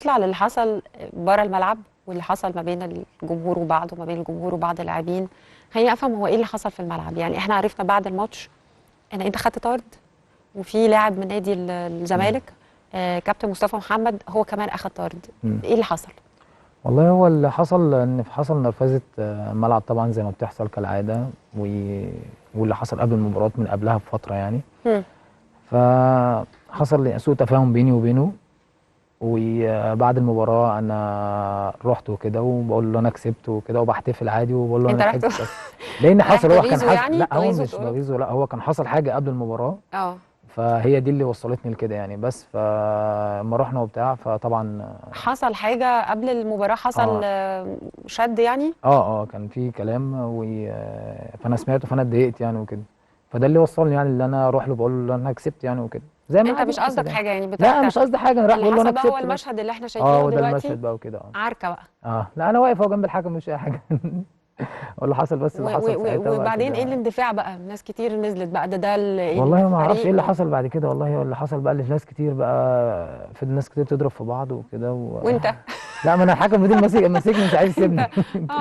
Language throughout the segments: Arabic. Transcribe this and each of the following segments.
نطلع للي حصل بره الملعب واللي حصل ما بين الجمهور وبعض وما بين الجمهور وبعض اللاعبين. خليني افهم هو ايه اللي حصل في الملعب. يعني احنا عرفنا بعد الماتش ان انت خدت طرد، وفي لاعب من نادي مم. الزمالك كابتن مصطفى محمد هو كمان اخد طرد. مم. ايه اللي حصل؟ والله هو اللي حصل ان حصل نرفزه ملعب طبعا زي ما بتحصل كالعاده واللي حصل قبل المباراه من قبلها بفتره يعني. مم. فحصل سوء تفاهم بيني وبينه. وبعد المباراه انا رحت وكده وبقول له انا كسبت وكده وبحتفل عادي وبقول له انا انت رحت لحقت بس. لان رايح حصل هو كان تغيظه حصل، يعني لا هو تغيظه مش تقوله؟ بغيظه، لا هو كان حصل حاجه قبل المباراه. اه. فهي دي اللي وصلتني لكده يعني. بس فلما رحنا وبتاع فطبعا حصل حاجه قبل المباراه؟ حصل اه شد يعني؟ كان في كلام فانا سمعته فانا اتضايقت يعني وكده. فده اللي وصلني يعني اللي انا اروح له بقول له انا كسبت يعني وكده زي ما انت عادي مش ما حصل قصدك يعني. حاجه يعني لا مش قصدي حاجه، انا رايح اللي بقول له انا حصل بقى هو كسبت بس. المشهد اللي احنا اه شايفينه وده دلوقتي. المشهد بقى وكده عركه بقى. لا انا واقف اهو جنب الحكم مش اي حاجه. واللي حصل بس اللي حصل ساعتها بقى وبعدين ايه كده. الاندفاع بقى؟ ناس كتير نزلت بقى، ده والله ما اعرفش ايه الفريق اللي حصل بعد كده. والله هو اللي حصل بقى اللي ناس كتير بقى في ناس كتير تضرب في بعض وكده وانت لا ما انا الحكم المدير ماسكني مش عايز انت يسيبني.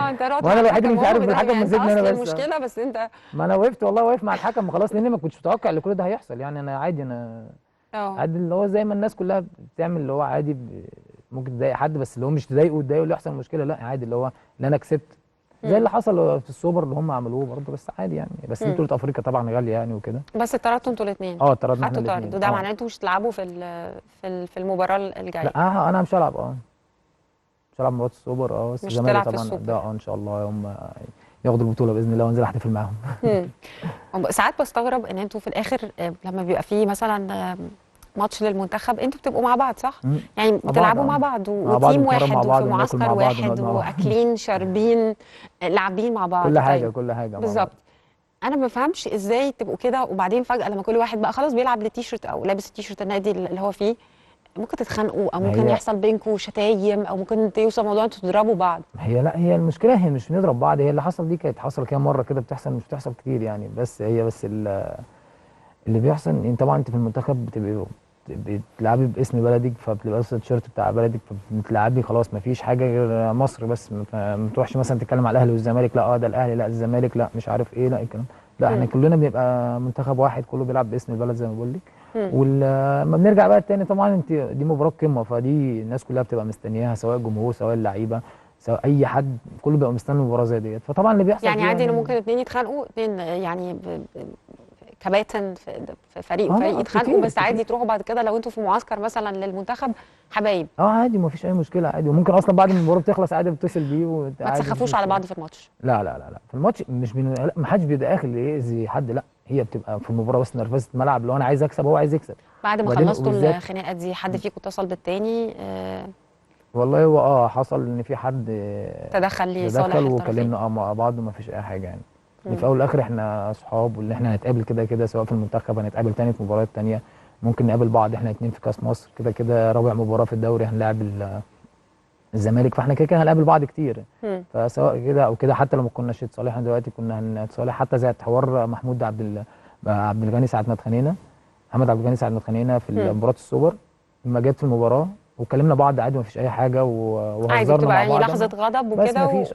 انت رحت مع وانا الوحيد اللي الحكم مش وهم عارف بيضربوا، الحكم يعني انت ماسكني انا اصل بس. المشكله بس انت. ما انا وقفت والله واقف مع الحكم خلاص لاني ما كنتش متوقع ان كل ده هيحصل يعني. انا عادي انا اه. عادي اللي هو زي ما الناس كلها بتعمل اللي هو عادي ممكن تضايق حد بس اللي هو مش تضايقه اللي يحصل مشكله. لا عادي اللي هو ان انا كسبت زي امم. اللي حصل في السوبر اللي هم عملوه برضه بس عادي يعني. بس دي امم. بطوله افريقيا طبعا غاليه يعني وكده. بس اتطردتوا انتوا الاثنين؟ اتطردنا احنا خدتوا طرد، الاثنين وده معناه انتوا مش هتلعبوا في المباراه الجايه؟ لا انا مش هلعب مش هلعب مباراه السوبر بس مش الزمالك هتلعب في طبعا ده السوبر؟ ان شاء الله هم ياخدوا البطوله باذن الله وانزل احتفل معاهم. امم. ساعات بستغرب ان انتوا في الاخر لما بيبقى فيه مثلا ماتش للمنتخب انتوا بتبقوا مع بعض، صح؟ يعني مع بعض بتلعبوا مع بعض مع بعض وتيم بنتمرن مع واحد وفي بعض وبناكل معسكر مع بعض واحد ونقعد مع بعض. واكلين شاربين لاعبين مع بعض. كل حاجه طيب، كل حاجه مع بعض. بالظبط. انا ما بفهمش ازاي تبقوا كده وبعدين فجأة لما كل واحد بقى خلاص بيلعب للتيشيرت او لابس التيشيرت النادي اللي هو فيه، ممكن تتخانقوا او ما ممكن هي يحصل بينكم شتايم او ممكن توصل موضوع انتوا تضربوا بعض. لا هي المشكله هي مش بنضرب بعض. هي اللي حصل دي كانت حصل كده مره كده بتحصل مش بتحصل كتير يعني. بس هي بس اللي بيحصل ان طبعا انت في المنتخب بتلعبي باسم بلدك فبتبقى لابسه التيشيرت بتاع بلدك فبتلعبي خلاص ما فيش حاجه غير مصر بس. ما تروحش مثلا تتكلم على الاهلي والزمالك لا ده الاهلي لا الزمالك لا مش عارف ايه لا الكلام. لا احنا امم. كلنا بنبقى منتخب واحد كله بيلعب باسم البلد زي ما بقول لك. امم. ولما بنرجع بقى التاني طبعا انت دي مباراه قمه فدي الناس كلها بتبقى مستنياها سواء الجمهور سواء اللعيبه سواء اي حد كله بيبقى مستني المباراه زي ديت. فطبعا اللي بيحصل يعني فيها عادي ان يعني ممكن اتنين يتخانقوا، اتنين يعني كباتن في فريق وفريق لا يتخانقوا، كتير بس كتير. عادي تروحوا بعد كده لو انتوا في معسكر مثلا للمنتخب حبايب؟ عادي ما فيش اي مشكله عادي. وممكن اصلا بعد ما المباراه بتخلص عادي بتصل بيه ما وعادي مفيش تسخفوش على مشكله. بعض في الماتش؟ لا في الماتش مش لا ما حدش بيبقى داخل يأذي حد. لا هي بتبقى في المباراه بس نرفزه ملعب لو انا عايز اكسب هو عايز يكسب. بعد ما وبعدين خلصتوا وبالذات الخناقات دي حد فيكم اتصل بالتاني والله هو حصل ان في حد تدخل لصالح تدخل الطرفين؟ وكلمنا مع بعض وما فيش اي حاجه يعني. في مم. الاول والاخر احنا اصحاب واللي احنا هنتقابل كده كده سواء في المنتخب هنتقابل تاني في مباريات تانيه. ممكن نقابل بعض احنا اتنين في كاس مصر كده كده رابع مباراه في الدوري هنلاعب الزمالك فاحنا كده كده هنقابل بعض كتير. مم. فسواء كده او كده حتى لو ما كناش اتصالحنا دلوقتي كنا هنتصالح حتى زي حوار محمود عبد الغني ساعه ما اتخانقنا. محمد عبد الغني ساعه ما اتخانقنا في مم. مباراه السوبر لما جت في المباراه وكلمنا بعض عادي ما فيش اي حاجه عادي وهزرنا بتبقى مع يعني بعض لحظة غضب بس وكده ما فيش